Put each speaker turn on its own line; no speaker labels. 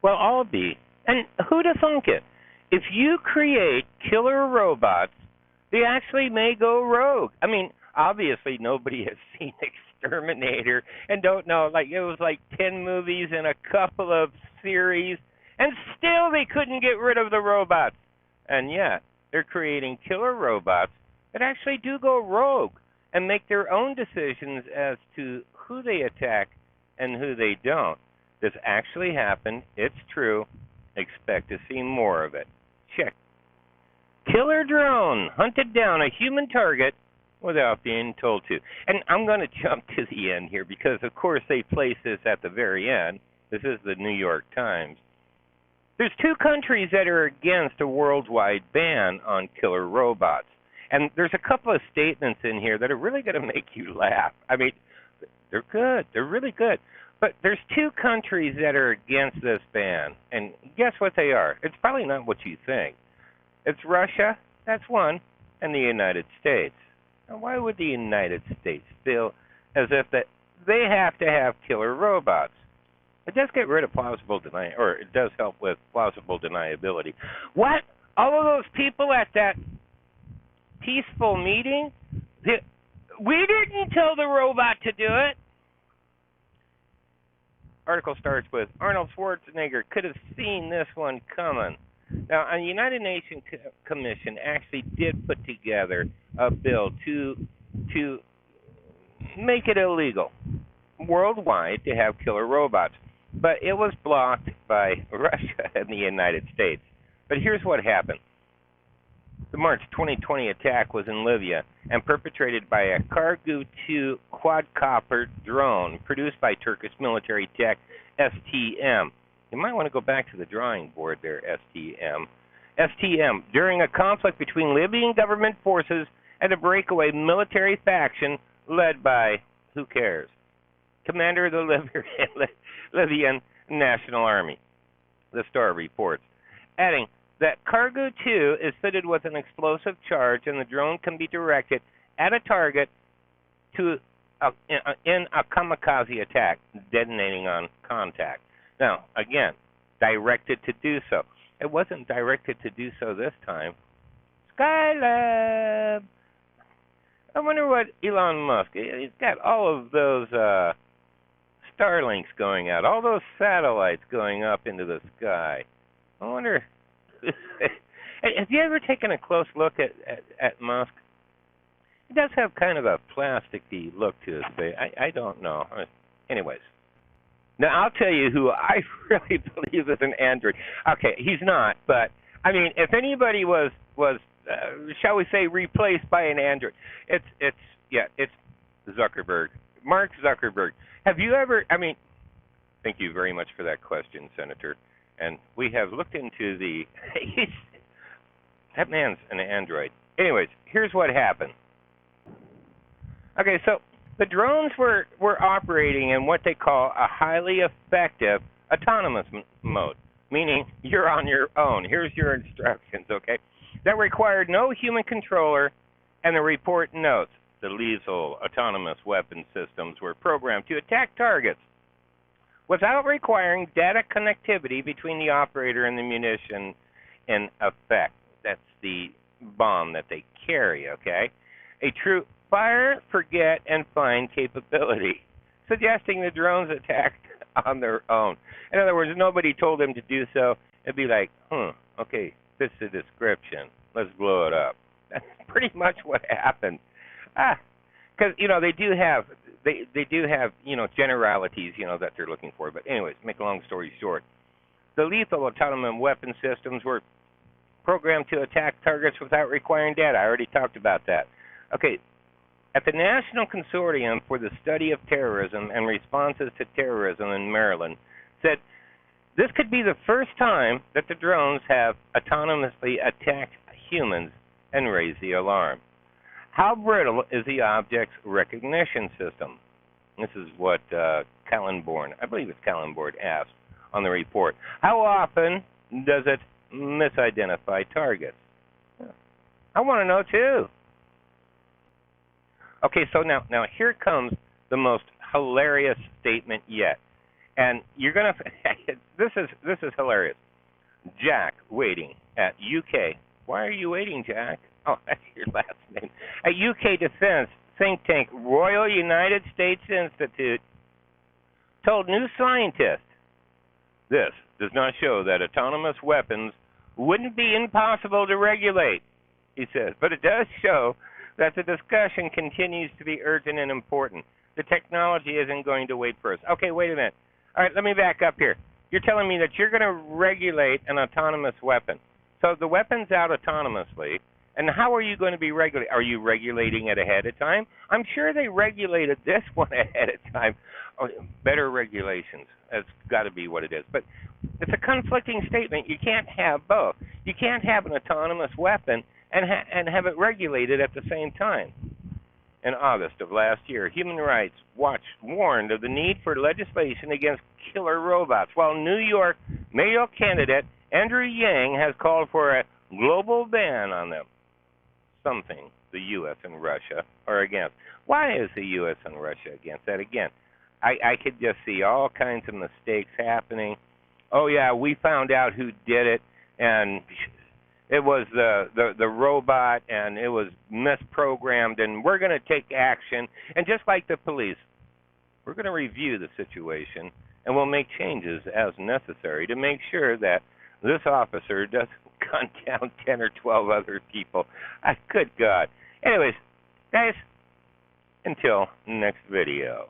Well, I'll be. And who'd have thunk it? If you create killer robots, they actually may go rogue. I mean, obviously nobody has seen Exterminator and don't know. Like, it was like 10 movies and a couple of series, and still they couldn't get rid of the robots. And yet, they're creating killer robots that actually do go rogue and make their own decisions as to who they attack and who they don't. This actually happened. It's true. Expect to see more of it. Check. Killer drone hunted down a human target without being told to. And I'm going to jump to the end here because, of course, they place this at the very end. This is the New York Times. There's two countries that are against a worldwide ban on killer robots. And there's a couple of statements in here that are really going to make you laugh. I mean, they're good. They're really good. But there's two countries that are against this ban. And guess what they are? It's probably not what you think. It's Russia, that's one, and the United States. Now, why would the United States feel as if that they have to have killer robots? It does get rid of plausible deniability, or it does help with plausible deniability. What? All of those people at that peaceful meeting? We didn't tell the robot to do it. Article starts with, Arnold Schwarzenegger could have seen this one coming. Now, a United Nations Commission actually did put together a bill to make it illegal worldwide to have killer robots. But it was blocked by Russia and the United States. But here's what happened. The March 2020 attack was in Libya and perpetrated by a Kargu-2 quadcopter drone produced by Turkish military tech STM. You might want to go back to the drawing board there, STM. STM, during a conflict between Libyan government forces and a breakaway military faction led by, who cares, commander of the Libyan National Army, the Star reports, adding that Kargu-2 is fitted with an explosive charge and the drone can be directed at a target in a kamikaze attack, detonating on contact. Now, again, directed to do so. It wasn't directed to do so this time. Skylab! I wonder what Elon Musk, he's got all of those Starlinks going out, all those satellites going up into the sky. I wonder, have you ever taken a close look at Musk? He does have kind of a plasticky look to his face. I don't know. Anyways. Now, I'll tell you who I really believe is an android. Okay, he's not, but, I mean, if anybody was shall we say, replaced by an android, it's Zuckerberg. Mark Zuckerberg. Have you ever, I mean, thank you very much for that question, Senator. And we have looked into that man's an android. Anyways, here's what happened. Okay, so the drones were operating in what they call a highly effective autonomous mode, meaning you're on your own. Here's your instructions, okay? That required no human controller, and the report notes the lethal autonomous weapon systems were programmed to attack targets without requiring data connectivity between the operator and the munition in effect. That's the bomb that they carry, okay? A true fire, forget, and find capability, suggesting the drones attacked on their own. In other words, nobody told them to do so. It'd be like, okay, fits the description. Let's blow it up. That's pretty much what happened. Because, they do have, generalities, that they're looking for. But anyways, make a long story short, the lethal autonomous weapon systems were programmed to attack targets without requiring data. I already talked about that. Okay, at the National Consortium for the Study of Terrorism and Responses to Terrorism in Maryland, said this could be the first time that the drones have autonomously attacked humans and raised the alarm. How brittle is the object's recognition system? This is what Kallenborn, I believe it's Kallenborn, asked on the report. How often does it misidentify targets? I want to know too. Okay, so now here comes the most hilarious statement yet. And you're going to, This is hilarious. Jack waiting at UK. Why are you waiting, Jack? Oh, that's your last name. At UK Defense think tank Royal United States Institute told New Scientist this does not show that autonomous weapons wouldn't be impossible to regulate, he says, but it does show that the discussion continues to be urgent and important. The technology isn't going to wait for us. Okay, wait a minute. All right, let me back up here. You're telling me that you're going to regulate an autonomous weapon. So the weapon's out autonomously, and how are you going to be regulating? Are you regulating it ahead of time? I'm sure they regulated this one ahead of time. Oh, better regulations. That's got to be what it is. But it's a conflicting statement. You can't have both. You can't have an autonomous weapon and have it regulated at the same time. In August of last year, Human Rights Watch warned of the need for legislation against killer robots, while New York mayoral candidate Andrew Yang has called for a global ban on them, something the U.S. and Russia are against. Why is the U.S. and Russia against that? Again, I could just see all kinds of mistakes happening. Oh, yeah, we found out who did it, and it was the robot, and it was misprogrammed, and we're going to take action. And just like the police, we're going to review the situation, and we'll make changes as necessary to make sure that this officer doesn't gun down 10 or 12 other people. Good God. Anyways, guys, until next video.